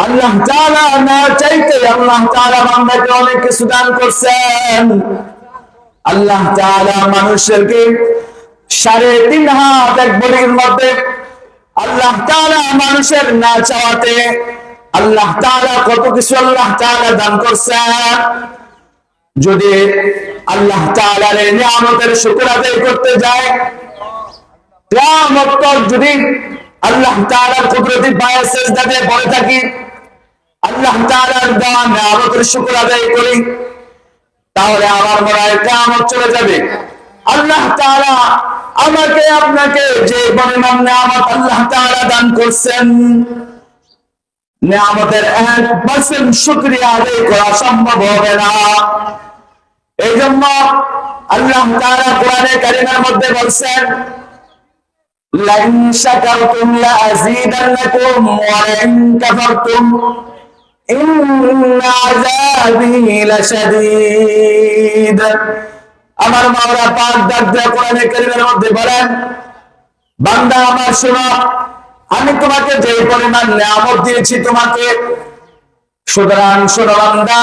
আল্লাহ তাআলা না চাইতে আল্লাহ তাআলা বান্দাকে অনেক কিছু দান করছেন। আল্লাহ তাআলা মানুষকে 3.5 হাত এক বডির মধ্যে আল্লাহ তাআলা মানুষের না চাওয়াতে আল্লাহ তাআলা কত কিছু আল্লাহ তাআলা দান করছেন। যদি আল্লাহ তাআলার এই নিয়ামতের শুকর আদায় করতে যায়, কিয়ামত পর্যন্ত যদি আল্লাহ তাআলার কুদরতি পায়ে সিজদা দিয়ে পড়ে থাকি, আল্লাহ তাআলার দেওয়া নিয়ামতের শুকর আদায় করি, তাহলে আমার মনে হয় কিয়ামত চলে যাবে। আল্লাহ তাআলা আমাকে আপনাকে যে পরিমাণ নিয়ামত আল্লাহ তাআলা দান করছেন, নিয়ামতের 1% শুকরিয়া আদায় করা সম্ভব হবে না। এই জন্য আল্লাহ তাআলা কোরআনে কারীমের মধ্যে বলছেন, লাইন শাকারতুম লাযীদান্নাকুম ওয়া লাইন কাফারতুম ইন্না আযাবী লাশাদীদ। আমার মাওলা পাক ডাক দিয়ে কোরআনে কারীমের মধ্যে বলেন, বান্দা আমার শোনো, আমি তোমাকে যে পরিমাণ নিয়ামত দিয়েছি তোমাকে, সুতরাং শোনো বান্দা,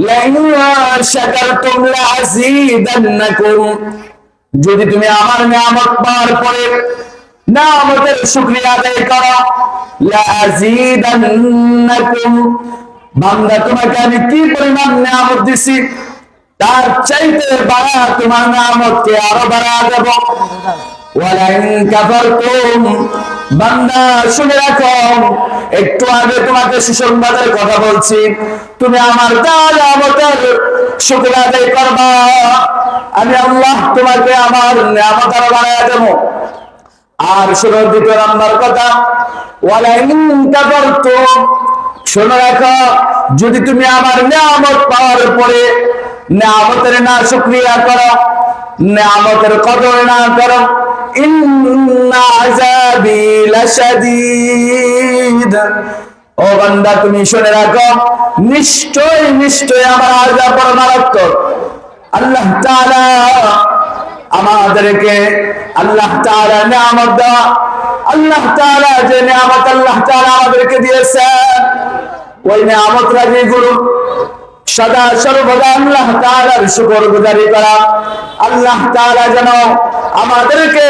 লাইন শাকারতুম লাযীদান্নাকুম, যদি তুমি আমার নিয়ামত পাওয়ার পরে নিয়ামতের শুকরিয়া আদায় করো, লাযীদান্নাকুম, বান্দা তোমাকে আমি কি পরিমাণ নিয়ামত দিছি তার চাইতে বাড়া তোমার নিয়ামতকে আরো বাড়া দেব। ওয়ালাইন কাফারতুম, বান্দা শুনে রাখো, একটু আগে তোমাকে সুসংবাদের কথা বলছি, তুমি আমার নিয়ামতের শুকর আদায় করবা, আমি আল্লাহ তোমাকে আমার নিয়ামত আরো বাড়ায়া দেব। আর শোনো দ্বিতীয় নম্বর কথা, ওয়ালাইন কাফারতুম, শুনে রাখো, যদি তুমি আমার নিয়ামত পাওয়ার পরে নিয়ামতের না শুকরিয়া করো, নিয়ামতের কদর না করো, ইন্না আযাবী লাশাদীদ, ও বান্দা তুমি শুনে রাখো, নিশ্চয় নিশ্চয় আমার আযাব বড় মারাত্মক। আল্লাহ তাআলা আমাদেরকে আল্লাহ তাআলা নিয়ামত দেওয়া, আল্লাহ তাআলা যে নিয়ামত আল্লাহ তাআলা আমাদেরকে দিয়েছেন, ওই নিয়ামত রাজি গুরু সদা সর্বদা আল্লাহ তাআলার শুকরগুজারি করা। আল্লাহ তাআলা যেন আমাদেরকে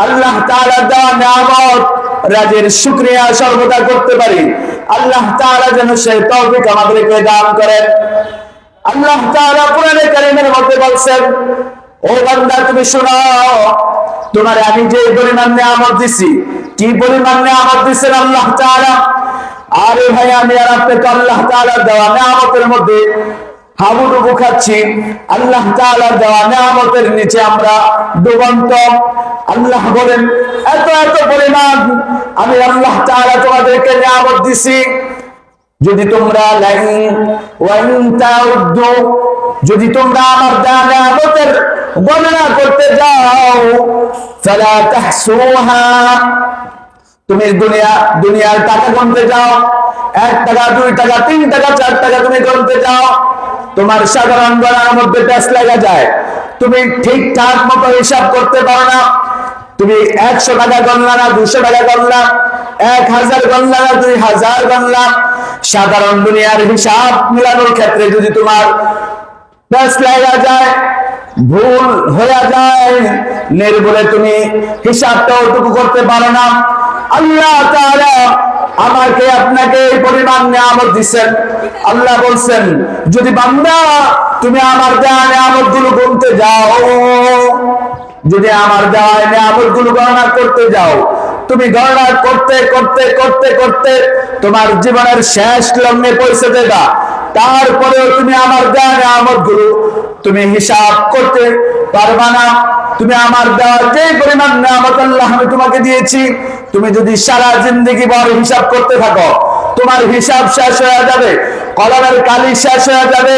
আল্লাহ তাআলার দেওয়া নিয়ামত রাজির শুকরিয়া সর্বদা করতে পারি। আল্লাহ তাআলা যেন সেই তৌফিক আমাদেরকে দান করেন। আল্লাহ তাআলা কোরআনে কারীমের মধ্যে বলছেন, ও বান্দা তুমি শোনো, তোমার আমি যে পরিমাণ নিয়ামত দিছি, কি পরিমাণ নিয়ামত দিছেন আল্লাহ তাআলা। আরে ভাই, আমি আর আপনাকে আল্লাহ তাআলার দেওয়া নিয়ামতের মধ্যে হাবুডুবু খাচ্ছি, আল্লাহ তাআলার দেওয়া নিয়ামতের নিচে আমরা ডুবন্ত। আল্লাহ বলেন, এত এত পরিমাণ আমি আল্লাহ তাআলা তোমাদেরকে নিয়ামত দিছি, যদি তোমরা যদি তোমরা আমার দেওয়া নিয়ামতের গণনা করতে যাও, ফালা তাহসুহা, তুমি দুনিয়ার টাকা গুনতে যাও, 1 টাকা 2 টাকা 3 টাকা 4 টাকা তুমি গুনতে যাও, তোমার সাধারণ গণনার মধ্যে প্যাঁচ লাগা যায়, তুমি ঠিকঠাক মতো হিসাব করতে পারো না। তুমি 100 টাকা গণলা না 200 টাকা গণলা, 1000 গণলা না 2000 গণলা, সাধারণ দুনিয়ার হিসাব মিলানোর ক্ষেত্রে যদি তোমার প্যাঁচ লাগা যায়, ভুল হয়ে যায়, নির্ভুলে তুমি হিসাবটাও টুকু করতে পারো না। আল্লাহ তাআলা আমাকে আপনাকে এই পরিমাণ নিয়ামত দিচ্ছেন। আল্লাহ বলছেন, যদি বান্দা তুমি আমার দেওয়া নিয়ামত গুলো গুনতে যাও, যদি আমার দেওয়া নিয়ামত গুলো গণনা করতে যাও, তুমি গণনা করতে করতে করতে করতে তোমার জীবনের শেষ লগ্নে পৌঁছে দেবা, তারপরেও তুমি আমার দেওয়া নিয়ামত গুলো তুমি হিসাব করতে পারবা না। তুমি আমার দেওয়া যে পরিমাণ নিয়ামত আল্লাহ আমি তোমাকে দিয়েছি, তুমি যদি সারা জিন্দেগি ভর হিসাব করতে থাকো, তোমার হিসাব শেষ হয়ে যাবে, কলমের কালি শেষ হয়ে যাবে,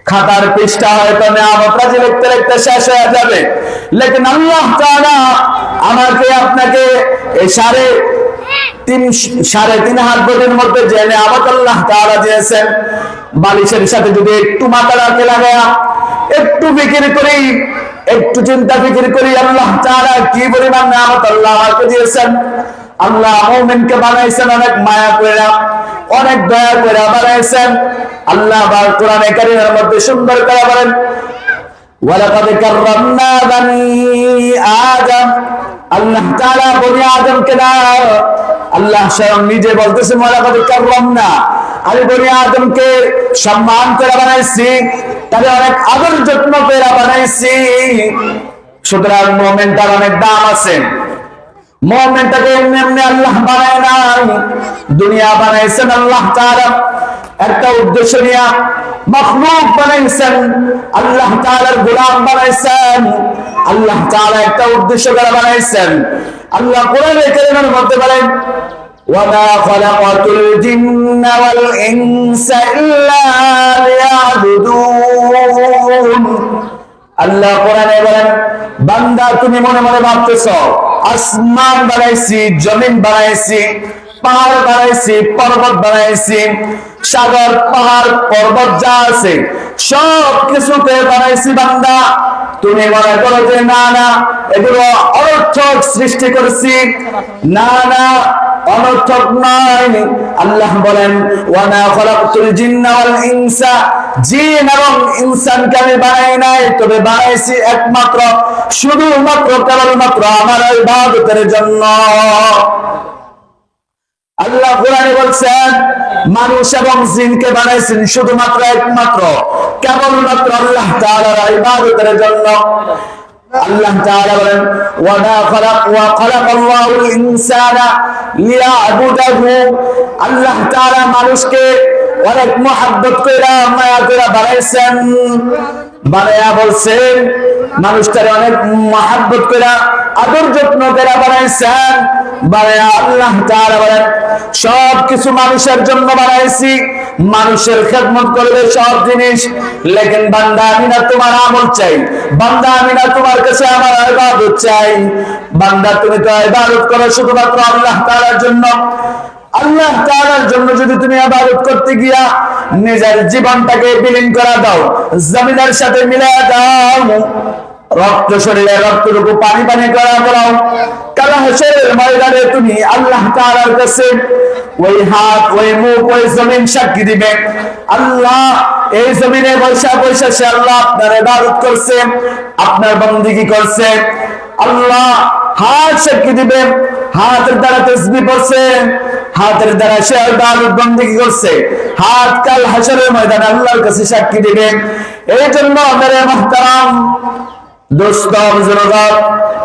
খাতার পৃষ্ঠা হয়তো নিয়ামত রাজি লিখতে লিখতে শেষ হয়ে যাবে। লেকিন আল্লাহ তাআলা আমাকে আপনাকে এই 3.5 হাত বডির মধ্যে যে নিয়ামত আল্লাহ তাআলা দিয়েছেন, বালিশের সাথে যদি একটু মাথা রাখে লাগায়া একটু ফিকির করি, একটু চিন্তা ফিকির করি, আল্লাহ তাআলা কি পরিমাণ নিয়ামত আল্লাহ আমাকে দিয়েছেন। আল্লাহ মুমিনকে বানাইছেন অনেক মায়া করে, অনেক দয়া করে বানাইছেন। আল্লাহ কোরআনে কারীমের মধ্যে সুন্দর করে বলেন, ওয়ালাকাদ কাররামনা বানি আদম। আল্লাহ তাআলা বনি আদমকে না, আল্লাহ স্বয়ং নিজে বলতেছেন ওয়ালাকাদ কাররামনা, আমি বনি আদমকে সম্মান করে বানাইছি, তাহলে অনেক আদর যত্ন করে বানাইছি। সুতরাং মুমিনটার অনেক দাম আছে। মুমিনটাকে এমনি এমনি আল্লাহ বানায় নাই, দুনিয়া বানাইছেন আল্লাহ তাআলা একটা উদ্দেশ্য নিয়ে, মাখলুক বানাইছেন আল্লাহ তাআলার গোলাম বানাইছেন, আল্লাহ তাআলা একটা উদ্দেশ্য করে বানাইছেন। আল্লাহ কোরআনে কারীমের মধ্যে বলেন, ওয়ামা খালাকাতুল জিন্না ওয়াল ইনসা ইল্লা লিয়াবুদুন। আল্লাহ কোরআনে বলেন, বান্দা তুমি মনে মনে ভাবতেছো আসমান বানাইছি, জমিন বানাইছি, পাহাড় বানাইছি, পর্বত বানাইছি, সাগর পাহাড় পর্বত যা আছে সব কিছুতে বানাইছি। বান্দা তুমি মনে করো যে না না এগুলো অনর্থক সৃষ্টি করেছি, না না অনর্থক নয়। আল্লাহ বলেন, ওয়ামা খালাকতুল জিন্না ওয়াল ইনসা, জিন এবং ইনসানকে আমি বানাই নাই, তবে বানাইছি একমাত্র শুধুমাত্র কেবলমাত্র আমার ইবাদতের জন্য। আল্লাহ কোরআনে বলছেন, মানুষ এবং জিনকে বানাইছেন শুধুমাত্র একমাত্র কেবলমাত্র আল্লাহ তাআলার ইবাদতের জন্য। আল্লাহ তাআলা বলেন, ওয়া খালাকাল্লাহুল ইনসানা লিয়াবুদাহু। আল্লাহ তাআলা মানুষকে অনেক মহব্বত কইরা মায়া কইরা বানাইছেন, বানায়া বলছেন মানুষটারে অনেক মহব্বত কইরা আদর যত্ন কইরা বানাইছেন। বানায়া আল্লাহ তাআলা বলেন, সব কিছু মানুষের জন্য বানাইছি, মানুষের খেদমত করবে সব জিনিস। লেকিন বান্দা আমি না তোমার আমল চাই, বান্দা আমি না তোমার কাছে আমার ইবাদত চাই। বান্দা তুমি তো ইবাদত করো শুধুমাত্র আল্লাহ তাআলার জন্য। আল্লাহ তাআলার জন্য যদি তুমি ইবাদত করতে গিয়া নিজের জীবনটাকে বিলীন করে দাও, জমিনের সাথে মিলায়া দাও, রক্ত শরীরের রক্তটুকু পানি পানি করা করাও, কাল হাশরের ময়দানে তুমি আল্লাহ তাআলার কাছে ওই হাত, ওই মুখ, ওই জমিন সাক্ষী দিবে। আল্লাহ এই জমিনে বৈশা বৈশা সে আল্লাহ আপনার ইবাদত করছে, আপনার বন্দেগী করছে। আল্লাহ হাত সাক্ষী দিবে, হাতের দ্বারা তাসবিহ পড়ছে, হাতের দ্বারা সে ইবাদত বন্দেগী করছে। হাত কাল হাশরের ময়দানে আল্লাহর কাছে সাক্ষী দিবে। এই জন্য মেরে মুহতারাম দোস্ত বুজুর্গ,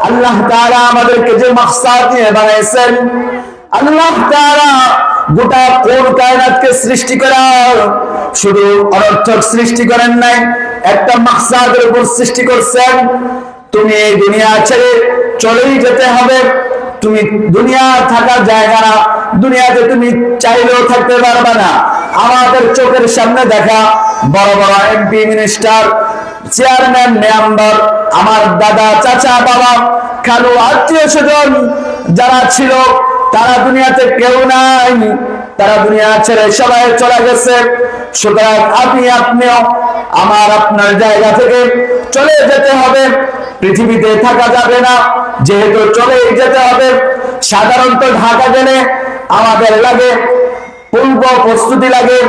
আল্লাহ তাআলা আমাদেরকে যে মাকসাদ নিয়ে বানাইছেন, আল্লাহ তাআলা গোটা কোন কায়নাতকে সৃষ্টি করার শুধু অনর্থক সৃষ্টি করেন নাই, একটা মাকসাদের উপর সৃষ্টি করছেন। তুমি এই দুনিয়া ছেড়ে চলেই যেতে হবে, তুমি দুনিয়া থাকার জায়গা না, দুনিয়াতে তুমি চাইলেও থাকতে পারবে না। আমাদের চোখের সামনে দেখা বড় বড় এমপি, মিনিস্টার, চেয়ারম্যান, মেম্বার, আমার দাদা, চাচা, বাবা, খালু, আত্মীয় স্বজন যারা ছিল তারা দুনিয়াতে কেউ নাই, তারা দুনিয়া ছেড়ে সবাই চলে গেছে। সুতরাং আপনিও আমার আপনার জায়গা থেকে চলে যেতে হবে, পৃথিবীতে থাকা যাবে না, যেহেতু চলেই যেতে হবে। সাধারণত ঢাকা গেলে আমাদের লাগে পূর্ব প্রস্তুতি লাগে,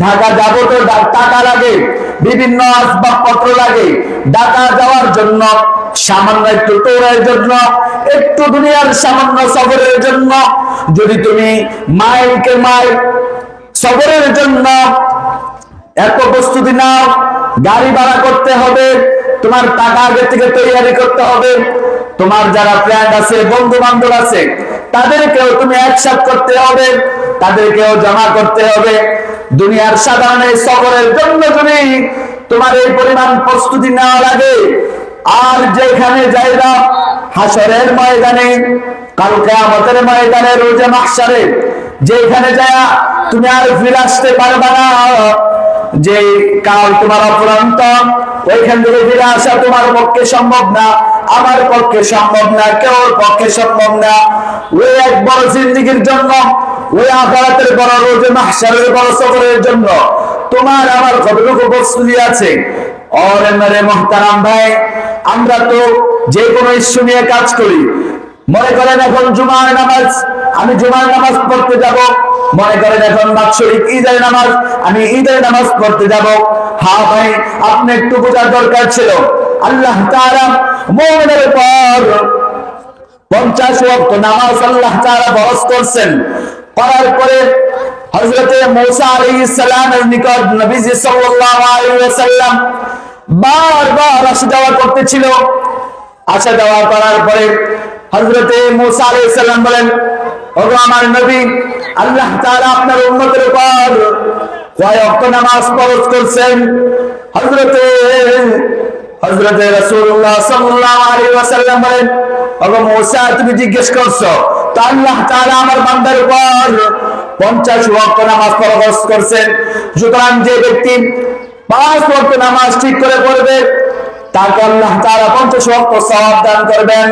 ঢাকা যাবো তো টাকা লাগে, বিভিন্ন আসবাবপত্র লাগে। ঢাকা যাওয়ার জন্য সামান্য একটু ট্যুরের জন্য, একটু দুনিয়ার সামান্য সফরের জন্য যদি তুমি মাইলকে মাইল সফরের জন্য এত প্রস্তুতি নাও, গাড়ি ভাড়া করতে হবে, তোমার টাকা আগে থেকে তৈরি করতে হবে, তোমার যারা ফ্রেন্ড আছে, বন্ধু বান্ধব আছে, তাদেরকেও তুমি একসাথে করতে হবে, তাদেরকেও জমা করতে হবে। দুনিয়ার সাধারণ এই সফরের জন্য যদি তোমার এই পরিমাণ প্রস্তুতি নেওয়া লাগে, আর যেখানে যাইবা হাসরের ময়দানে, কাল কিয়ামতের ময়দানে, রোজে মাহশারে, যেখানে যায় তুমি আর ফিরে আসতে পারবা না, যে কাল তোমার অফুরন্ত, ওইখান থেকে ফিরে আসা তোমার পক্ষে সম্ভব না, আমার পক্ষে সম্ভব না, কেউ পক্ষে সম্ভব না। ওই এক বড় জিন্দেগীর জন্য, ওই আখিরাতের বড় রোজে মাহশারের বড় সফরের জন্য তোমার আমার কতটুকু প্রস্তুতি আছে? ওরে মেরে মুহতারাম ভাই, আমরা তো যে কোনো ইস্যু নিয়ে কাজ করি, মনে করেন এখন জুমার নামাজ, আমি জুমার নামাজ পড়তে যাব। মনে করেন এখন বাৎসরিক ঈদের নামাজ, আমি ঈদের নামাজ পড়তে যাব। হ্যাঁ ভাই, আপনি একটু বোঝার দরকার ছিল, আল্লাহ তাআলা মুমিনের উপর 50 ওয়াক্ত নামাজ আল্লাহ তাআলা ফরজ করছেন। করার পরে হযরতে মূসা আলাইহিস সালামের নিকট নবীজি সাল্লাল্লাহু আলাইহি ওয়াসাল্লাম বারবার আসা যাওয়া করতেছিল। আসা যাওয়া করার পরে হযরতে মূসা আলাইহিস সালাম বলেন, ওগো আমার নবী, আল্লাহ তাআলা আপনার উম্মতের উপর কয় ওয়াক্ত নামাজ ফরজ করছেন? হযরতে রাসূলুল্লাহ সাল্লাল্লাহু আলাইহি ওয়াসাল্লাম বলেন, ওগো মূসা, তুমি জিজ্ঞেস করছো তো আল্লাহ তাআলা আমার বান্দার উপর 50 ওয়াক্ত নামাজ ফরজ করছেন। সুতরাং যে ব্যক্তি 5 ওয়াক্ত নামাজ ঠিক করে পড়বে তাকে আল্লাহ তাআলা 50 ওয়াক্ত সওয়াব দান করবেন।